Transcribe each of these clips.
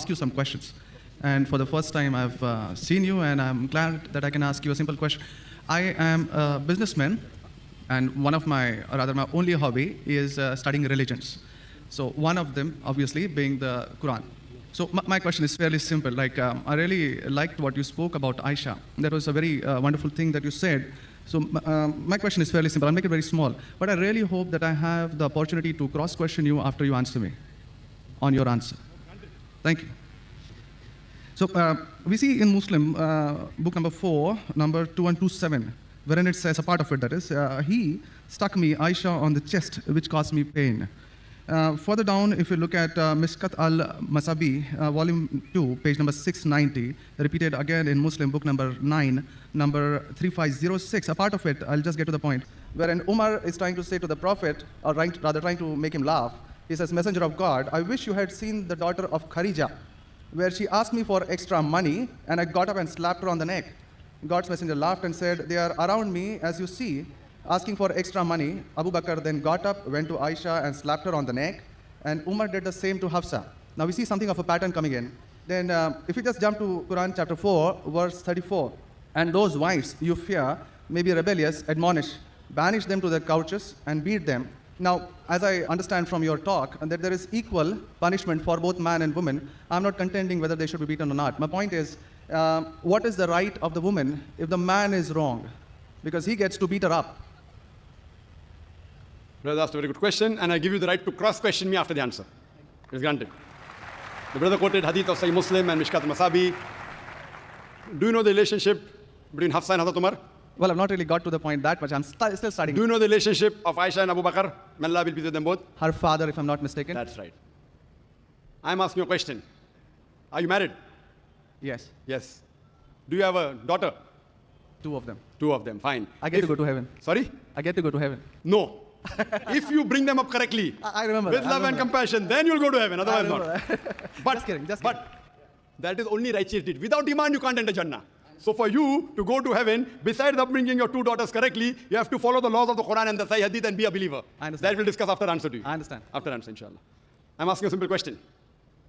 ask you some questions. And for the first time, I've seen you, and I'm glad that I can ask you a simple question. I am a businessman, and one of my only hobby is studying religions. So one of them, obviously, being the Quran. So my question is fairly simple. Like, I really liked what you spoke about Aisha. That was a very wonderful thing that you said. So my question is fairly simple. I'll make it very small. But I really hope that I have the opportunity to cross-question you after you answer me on your answer. Thank you. So we see in Muslim, book number 4, number 2127, wherein it says, a part of it that is, he stuck me, Aisha, on the chest, which caused me pain. Further down, if you look at Mishkat al-Masabi, volume 2, page number 690, repeated again in Muslim, book number 9, number 3506, a part of it, I'll just get to the point, wherein Umar is trying to say to the Prophet, or rather trying to make him laugh, he says, Messenger of God, I wish you had seen the daughter of Khadija, where she asked me for extra money, and I got up and slapped her on the neck. God's messenger laughed and said, they are around me, as you see, asking for extra money. Abu Bakr then got up, went to Aisha and slapped her on the neck, and Umar did the same to Hafsa. Now we see something of a pattern coming in. Then if we just jump to Quran chapter 4, verse 34, and those wives you fear may be rebellious, admonish, banish them to their couches and beat them. Now, as I understand from your talk, that there is equal punishment for both man and woman. I'm not contending whether they should be beaten or not. My point is, what is the right of the woman if the man is wrong? Because he gets to beat her up. Brother asked a very good question, and I give you the right to cross-question me after the answer. It's granted. The brother quoted hadith of Sahih Muslim and Mishkat al-Masabi. Do you know the relationship between Hafsa and Hazrat Umar? Well, I've not really got to the point that much. I'm still studying. Do you know the relationship of Aisha and Abu Bakr? May Allah be pleased with them both. Her father, if I'm not mistaken. That's right. I'm asking you a question. Are you married? Yes. Yes. Do you have a daughter? 2 of them. 2 of them, fine. I get to go to heaven. Sorry? I get to go to heaven. No. If you bring them up correctly, I remember with love and compassion, then you'll go to heaven, otherwise not. But, just kidding. But that is only righteous deed. Without iman, you can't enter Jannah. So for you to go to heaven, besides upbringing your 2 daughters correctly, you have to follow the laws of the Quran and the Sahih Hadith and be a believer. I understand. That we'll discuss after answer to you. I understand. After answer, inshallah. I'm asking a simple question.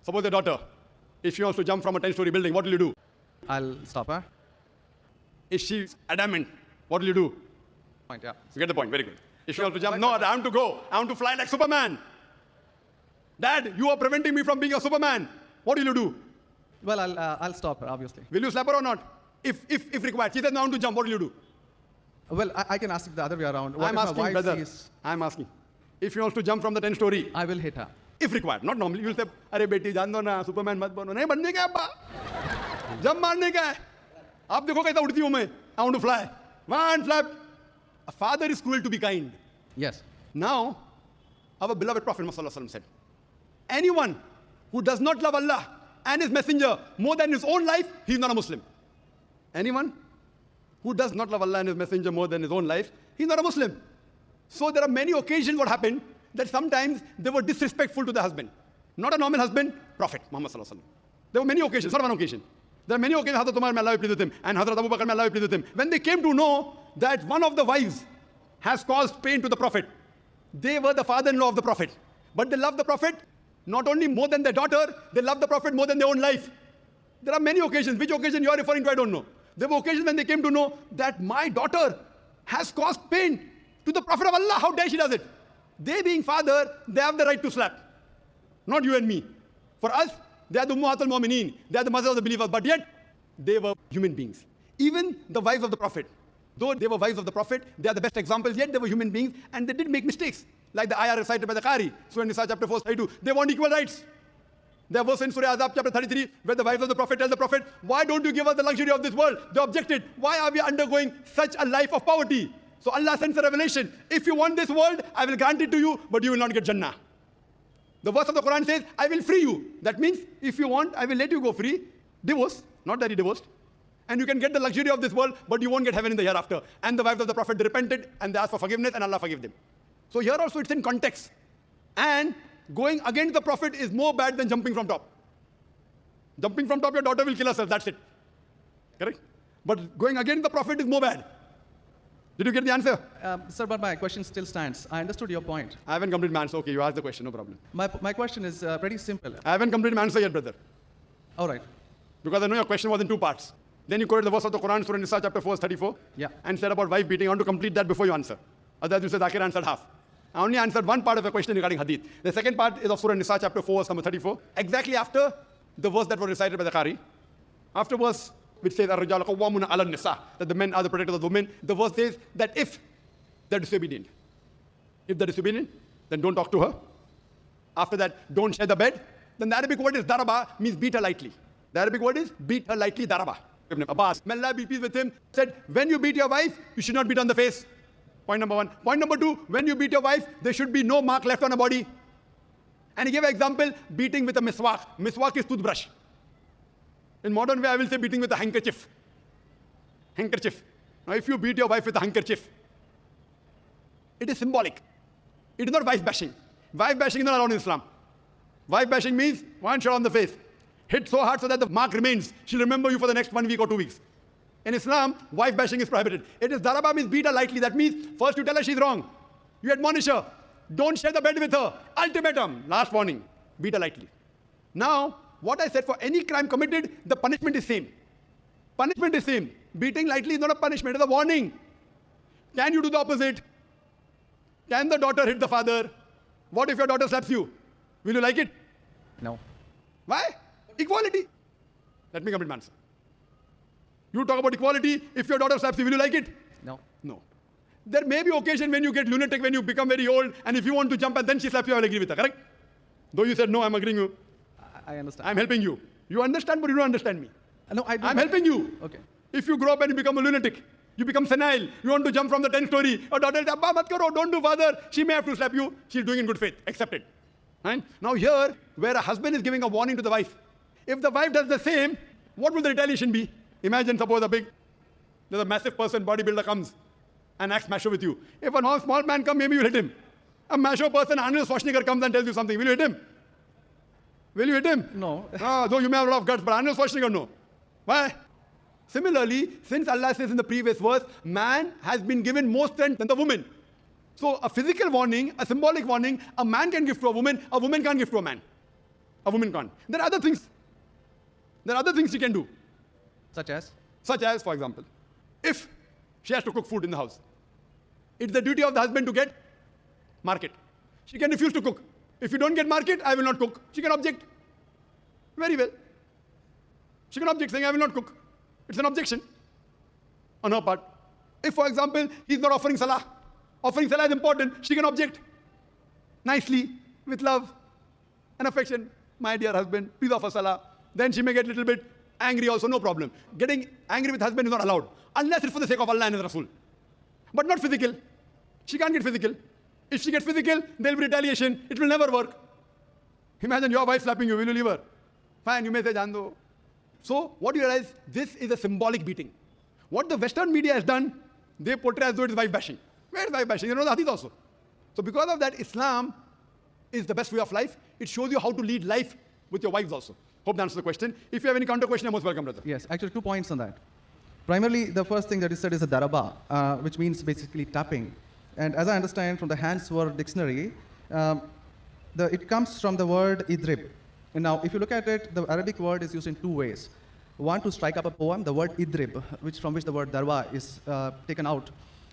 Suppose your daughter, if she wants to jump from a 10-story building, what will you do? I'll stop her. If she's adamant, what will you do? Point, yeah. You get the point, very good. If she wants to jump, no, I want to go. I want to fly like Superman. Dad, you are preventing me from being a Superman. What will you do? Well, I'll stop her, obviously. Will you slap her or not? If required. She said, no, I want to jump. What will you do? Well, I can ask it the other way around. What I'm if asking, my wife brother. sees... I'm asking. If she wants to jump from the 10-story. I will hit her. If required. Not normally. You'll say, Arey beti, jaan do na, Superman mat bano. Nahi banne ka abba. Jump marne ka hai. Aap dekho kaisa udti hu main. I want to fly. One flap. A father is cruel to be kind. Yes. Now, our beloved Prophet Muhammad said, anyone who does not love Allah and His Messenger more than his own life, he is not a Muslim. Anyone who does not love Allah and His Messenger more than his own life, he is not a Muslim. So there are many occasions what happened that sometimes they were disrespectful to the husband. Not a normal husband, Prophet Muhammad. There were many occasions, not one occasion. There are many occasions, Hazrat Umar, may Allah be pleased with him, and Hazrat Abu Bakr, may Allah be pleased with him. When they came to know that one of the wives has caused pain to the Prophet, they were the father-in-law of the Prophet. But they loved the Prophet not only more than their daughter, they loved the Prophet more than their own life. There are many occasions. Which occasion you are referring to, I don't know. There were occasions when they came to know that my daughter has caused pain to the Prophet of Allah. How dare she does it? They being father, they have the right to slap. Not you and me. For us, they are the Ummahatul Mu'mineen. They are the mothers of the believers. But yet, they were human beings. Even the wives of the Prophet. Though they were wives of the Prophet, they are the best examples, yet they were human beings, and they did make mistakes. Like the ayah recited by the Qari, Surah Nisa chapter 4, 32. They want equal rights. There was in Surah Azab chapter 33, where the wives of the Prophet tell the Prophet, why don't you give us the luxury of this world? They objected, why are we undergoing such a life of poverty? So Allah sends a revelation. If you want this world, I will grant it to you, but you will not get Jannah. The verse of the Quran says, I will free you. That means, if you want, I will let you go free. Divorce, not that he divorced. And you can get the luxury of this world, but you won't get heaven in the hereafter. And the wives of the Prophet, they repented, and they asked for forgiveness, and Allah forgave them. So here also it's in context. And going against the Prophet is more bad than jumping from top. Jumping from top, your daughter will kill herself, that's it. Correct? But going against the Prophet is more bad. Did you get the answer? Sir, but my question still stands. I understood your point. I haven't completed my answer. Okay, you asked the question, no problem. My question is pretty simple. I haven't completed my answer yet, brother. All right. Because I know your question was in two parts. Then you quoted the verse of the Quran, Surah Nisa, chapter 4, verse 34. Yeah. And said about wife beating. I want to complete that before you answer. Otherwise, you said Zakir answered half. I only answered one part of the question regarding hadith. The second part is of Surah Nisa, chapter 4, verse number 34. Exactly after the verse that was recited by the Qari. After verse which says, Ar-Rijalu Qawwamuna 'ala an-Nisa, that the men are the protectors of the women. The verse says that if they're disobedient, then don't talk to her. After that, don't share the bed. Then the Arabic word is daraba, means beat her lightly. The Arabic word is beat her lightly, daraba. Ibn Abbas, may Allah be pleased with him, said, when you beat your wife, you should not beat on the face. Point number one. Point number two, when you beat your wife, there should be no mark left on her body. And he gave an example, beating with a miswak. Miswak is toothbrush. In modern way, I will say beating with a handkerchief. Handkerchief. Now, if you beat your wife with a handkerchief, it is symbolic. It is not wife bashing. Wife bashing is not allowed in Islam. Wife bashing means one shot on the face. Hit so hard so that the mark remains. She'll remember you for the next 1 week or 2 weeks. In Islam, wife bashing is prohibited. It is daraba, means beat her lightly. That means first you tell her she's wrong. You admonish her. Don't share the bed with her. Ultimatum. Last warning. Beat her lightly. Now, what I said, for any crime committed, the punishment is same. Punishment is same. Beating lightly is not a punishment, it is a warning. Can you do the opposite? Can the daughter hit the father? What if your daughter slaps you? Will you like it? No. Why? Equality. Let me complete my answer. You talk about equality. If your daughter slaps you, will you like it? No. No. There may be occasion when you get lunatic, when you become very old, and if you want to jump and then she slaps you, I will agree with her, correct? Though you said no, I'm agreeing with you. I understand. I'm helping you. You understand, but you don't understand me. No, I do. I'm helping you. Okay. If you grow up and you become a lunatic, you become senile, you want to jump from the 10th story, your daughter says, Abba, mat karo, don't do, father. She may have to slap you. She's doing in good faith. Accept it. Right? Now here, where a husband is giving a warning to the wife, if the wife does the same, what will the retaliation be? Imagine, suppose there's a massive person, bodybuilder comes and acts macho with you. If a small man comes, maybe you'll hit him. A macho person, Arnold Schwarzenegger, comes and tells you something. Will you hit him? Will you hit him? No. Though you may have a lot of guts, but Arnold Schwarzenegger, no. Why? Similarly, since Allah says in the previous verse, man has been given more strength than the woman. So a physical warning, a symbolic warning, a man can give to a woman can't give to a man. A woman can't. There are other things. There are other things she can do. Such as? Such as, for example, if she has to cook food in the house, it's the duty of the husband to get market. She can refuse to cook. If you don't get market, I will not cook. She can object. Very well. She can object, saying, I will not cook. It's an objection on her part. If, for example, he's not offering salah is important, she can object nicely, with love and affection. My dear husband, please offer salah. Then she may get a little bit angry also, no problem. Getting angry with husband is not allowed, unless it's for the sake of Allah and His Rasul. But not physical. She can't get physical. If she gets physical, there will be retaliation. It will never work. Imagine your wife slapping you. Will you leave her? Fine, you may say, Jando. So, what you realize, this is a symbolic beating. What the Western media has done, they portray as though it is wife bashing. Where is wife bashing? You know the hadith also. So, because of that, Islam is the best way of life. It shows you how to lead life with your wives also. Hope that answers the question. If you have any counter question, you're most welcome, brother. Yes, actually 2 points on that. Primarily, the first thing that you said is a daraba, which means basically tapping. And as I understand from the Hans word dictionary, it comes from the word idrib. And now, if you look at it, the Arabic word is used in 2 ways. One, to strike up a poem, the word idrib, from which the word darba is taken out.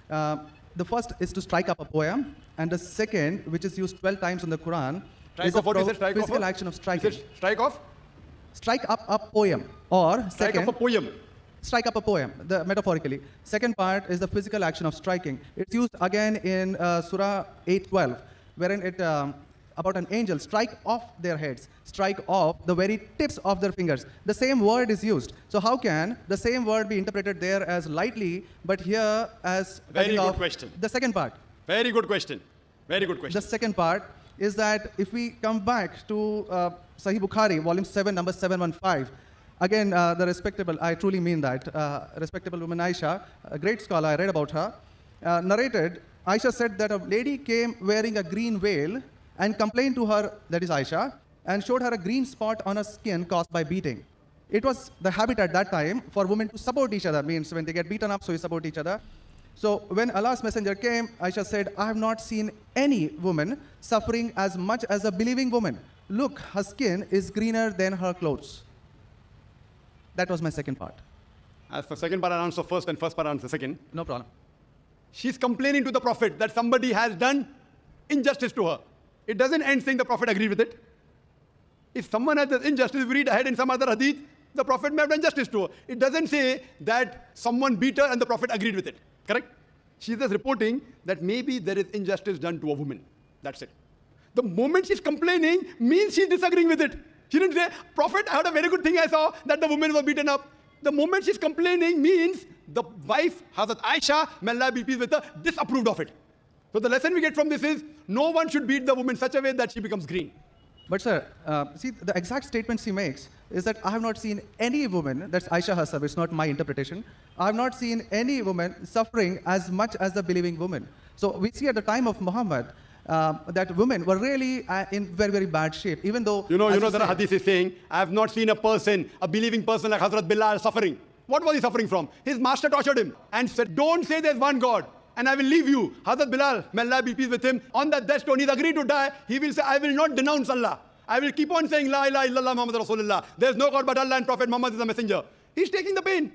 The first is to strike up a poem, and the second, which is used 12 times in the Quran, is the physical action of striking. Strike off? Strike up a poem, or strike second, up a poem. Strike up a poem, metaphorically. Second part is the physical action of striking. It's used again in Surah 8:12, wherein it about an angel, strike off their heads, strike off the very tips of their fingers. The same word is used. So how can the same word be interpreted there as lightly, but here as very good question. The second part. Very good question. Very good question. The second part is that if we come back to Sahih Bukhari, volume 7, number 715, again, the respectable, I truly mean that, respectable woman Aisha, a great scholar, I read about her, narrated, Aisha said that a lady came wearing a green veil and complained to her, that is Aisha, and showed her a green spot on her skin caused by beating. It was the habit at that time for women to support each other, means when they get beaten up, so you support each other. So when Allah's messenger came, Aisha said, I have not seen any woman suffering as much as a believing woman. Look, her skin is greener than her clothes. That was my second part. As for second part, I'll answer first and first part, I'll answer second. No problem. She's complaining to the Prophet that somebody has done injustice to her. It doesn't end saying the Prophet agreed with it. If someone has done injustice, if we read ahead in some other hadith, the Prophet may have done justice to her. It doesn't say that someone beat her and the Prophet agreed with it. Correct? She's just reporting that maybe there is injustice done to a woman. That's it. The moment she's complaining means she's disagreeing with it. She didn't say, Prophet, I heard a very good thing I saw, that the woman was beaten up. The moment she's complaining means the wife, Hazrat Aisha, may Allah be pleased with her, disapproved of it. So the lesson we get from this is, no one should beat the woman in such a way that she becomes green. But sir, see, the exact statement she makes is that I have not seen any woman, that's Aisha herself, it's not my interpretation, I have not seen any woman suffering as much as the believing woman. So we see at the time of Muhammad, that women were really in very, very bad shape, even though... You know that a hadith is saying, I have not seen a person, a believing person like Hazrat Bilal suffering. What was he suffering from? His master tortured him and said, don't say there's one God and I will leave you. Hazrat Bilal, may Allah be pleased with him, on that death stone, he's agreed to die. He will say, I will not denounce Allah. I will keep on saying, La ilaha illallah Muhammad Rasulullah. There's no God but Allah and Prophet Muhammad is the messenger. He's taking the pain.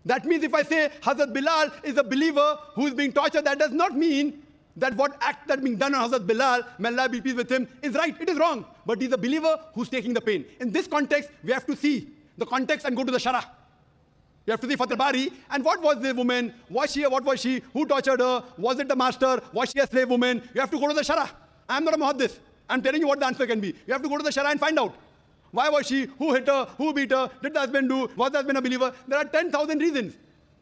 That means if I say Hazrat Bilal is a believer who is being tortured, that does not mean that what act that being done on Hazrat Bilal, may Allah be pleased with him, is right. It is wrong. But he's a believer who's taking the pain. In this context, we have to see the context and go to the Shara. You have to see Fath Bari. And what was the woman? Was she? What was she? Who tortured her? Was it the master? Was she a slave woman? You have to go to the Shara. I'm not a muhaddith. I'm telling you what the answer can be. You have to go to the Shara and find out. Why was she? Who hit her? Who beat her? Did the husband do? Was the husband a believer? There are 10,000 reasons.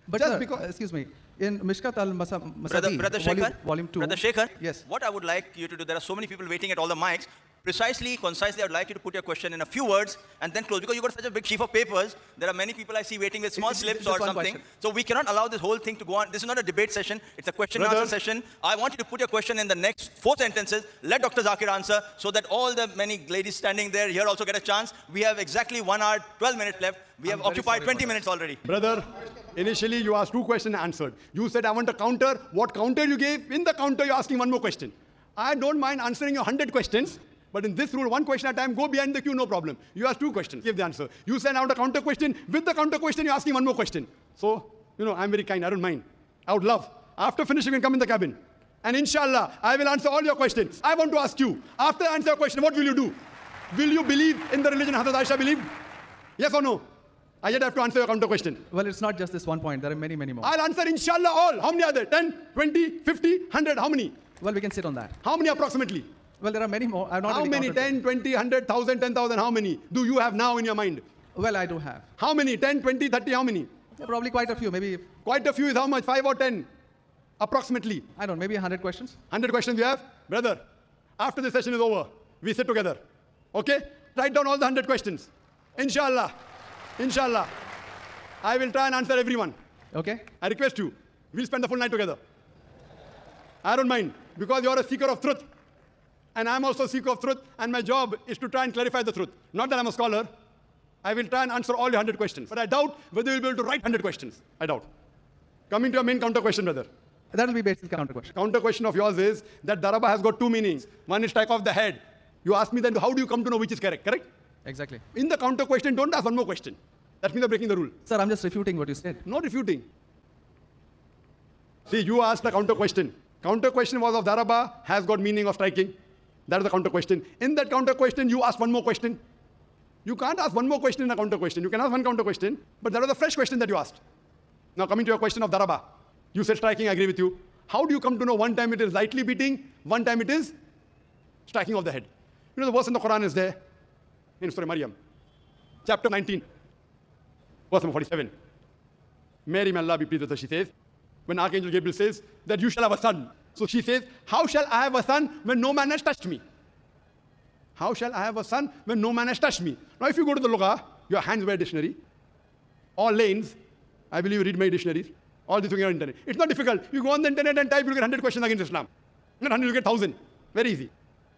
But just because, excuse me, in Mishkat al-Masadi, Brother Shekhar, volume 2. Brother Shekhar, yes. What I would like you to do, there are so many people waiting at all the mics. Precisely, concisely, I would like you to put your question in a few words and then close. Because you've got such a big sheaf of papers, there are many people I see waiting with small slips or something. Question. So we cannot allow this whole thing to go on. This is not a debate session. It's a question and answer session. I want you to put your question in the next 4 sentences. Let Dr. Zakir answer so that all the many ladies standing there here also get a chance. We have exactly 1 hour, 12 minutes left. We have occupied 20 minutes already. Brother, initially you asked 2 questions and answered. You said, I want a counter. What counter you gave? In the counter, you're asking 1 more question. I don't mind answering your 100 questions. But in this rule, 1 question at a time, go behind the queue, no problem. You ask 2 questions, give the answer. You send out a counter question. With the counter question, you're asking 1 more question. So, I'm very kind, I don't mind. I would love. After finishing, you can come in the cabin. And inshallah, I will answer all your questions. I want to ask you, after I answer your question, what will you do? Will you believe in the religion Hazrat Aisha believed? Yes or no? I yet have to answer your counter question. Well, it's not just this 1 point. There are many, many more. I'll answer inshallah all. How many are there? 10, 20, 50, 100? How many? Well, we can sit on that. How many approximately? Well, there are many more. I've not How really many? counted 10, 20, 100, 1,000, 10,000? How many do you have now in your mind? Well, I do have. How many? 10, 20, 30? How many? Yeah, probably quite a few. Maybe, Quite a few is how much? 5 or 10? Approximately. I don't know, maybe 100 questions. 100 questions you have? Brother, after the session is over, we sit together. Okay? Write down all the 100 questions. Inshallah. Inshallah. I will try and answer everyone. Okay? I request you. We'll spend the full night together. I don't mind. Because you are a seeker of truth. And I'm also a seeker of truth. And my job is to try and clarify the truth. Not that I'm a scholar. I will try and answer all your 100 questions. But I doubt whether you'll be able to write 100 questions. I doubt. Coming to your main counter question, brother. That will be basically counter question. Counter question of yours is that daraba has got 2 meanings. One is strike off the head. You ask me then, how do you come to know which is correct? Correct? Exactly. In the counter question, don't ask 1 more question. That means you're breaking the rule. Sir, I'm just refuting what you said. Not refuting. See, you asked a counter question. Counter question was of daraba has got meaning of striking. That is the counter question. In that counter question, you ask 1 more question. You can't ask 1 more question in a counter question. You can ask 1 counter question, but that was a fresh question that you asked. Now coming to your question of daraba. You said striking, I agree with you. How do you come to know 1 time it is lightly beating, 1 time it is striking of the head? You know the verse in the Quran is there, in Surah Maryam, chapter 19, verse number 47. Mary, may Allah be pleased with her, she says, when Archangel Gabriel says that you shall have a son. So she says, how shall I have a son when no man has touched me? How shall I have a son when no man has touched me? Now if you go to the Lugha, your hands-wear dictionary, all lanes, I believe you read my dictionaries, all this thing on the internet. It's not difficult. You go on the internet and type, you'll get 100 questions against Islam. Not 100, you'll get 1,000. Very easy.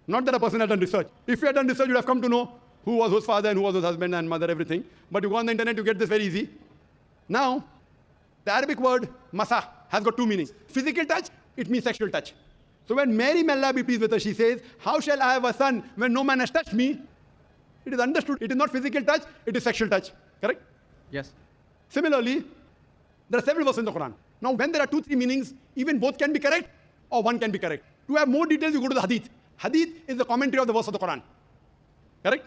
Not that a person has done research. If you had done research, you'd have come to know who was whose father and who was whose husband and mother, everything. But you go on the internet, you get this very easy. Now, the Arabic word masa has got 2 meanings. Physical touch, it means sexual touch. So when Mary, may Allah be pleased with her, she says, how shall I have a son when no man has touched me? It is understood. It is not physical touch, it is sexual touch. Correct? Yes. Similarly, there are several verses in the Quran. Now, when there are 2, 3 meanings, even both can be correct or one can be correct. To have more details, you go to the hadith. Hadith is the commentary of the verse of the Quran. Correct?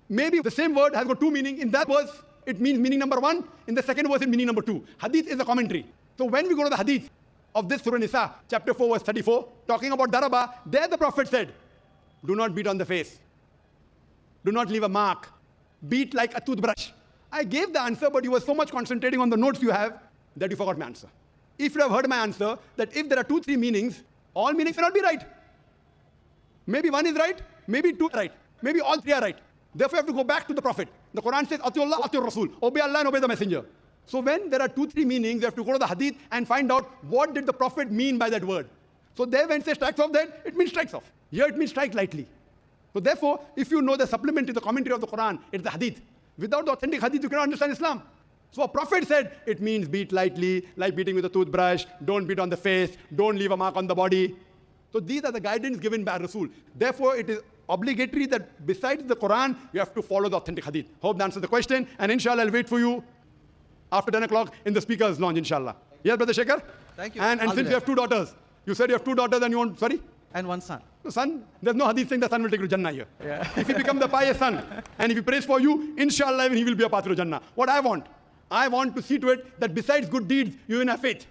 Maybe the same word has got 2 meanings. In that verse, it means meaning number 1. In the second verse, it meaning number 2. Hadith is the commentary. So when we go to the hadith of this Surah Nisa, chapter 4, verse 34, talking about daraba, there the Prophet said, do not beat on the face. Do not leave a mark. Beat like a toothbrush. I gave the answer, but you were so much concentrating on the notes you have that you forgot my answer. If you have heard my answer, that if there are 2, 3 meanings, all meanings cannot be right. Maybe 1 is right, maybe 2 are right, maybe all 3 are right. Therefore, you have to go back to the Prophet. The Quran says, Atiullah, Atiur Rasul. Obey Allah and obey the Messenger. So when there are 2, 3 meanings, you have to go to the hadith and find out what did the Prophet mean by that word. So there when it says strikes off that, it means strikes off. Here it means strike lightly. So therefore, if you know the supplement to the commentary of the Quran, it's the hadith. Without the authentic hadith, you cannot understand Islam. So a prophet said, it means beat lightly, like beating with a toothbrush, don't beat on the face, don't leave a mark on the body. So these are the guidance given by Rasul. Therefore, it is obligatory that besides the Quran, you have to follow the authentic hadith. Hope that answers the question. And inshallah, I'll wait for you after 10 o'clock in the speaker's lounge, inshallah. Yes, Brother Shekhar? Thank you. And since you have 2 daughters, you said you have 2 daughters and you want, sorry? And 1 son. The son, there's no hadith saying the son will take you to Jannah here. Yeah. If he becomes the pious son, and if he prays for you, inshallah, he will be a path to Jannah. What I want to see to it that besides good deeds, you even have faith.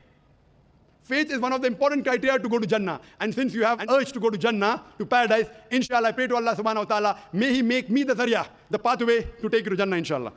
Faith is one of the important criteria to go to Jannah. And since you have an urge to go to Jannah, to paradise, inshallah, I pray to Allah subhanahu wa ta'ala, may He make me the zarya, the pathway to take you to Jannah, inshallah.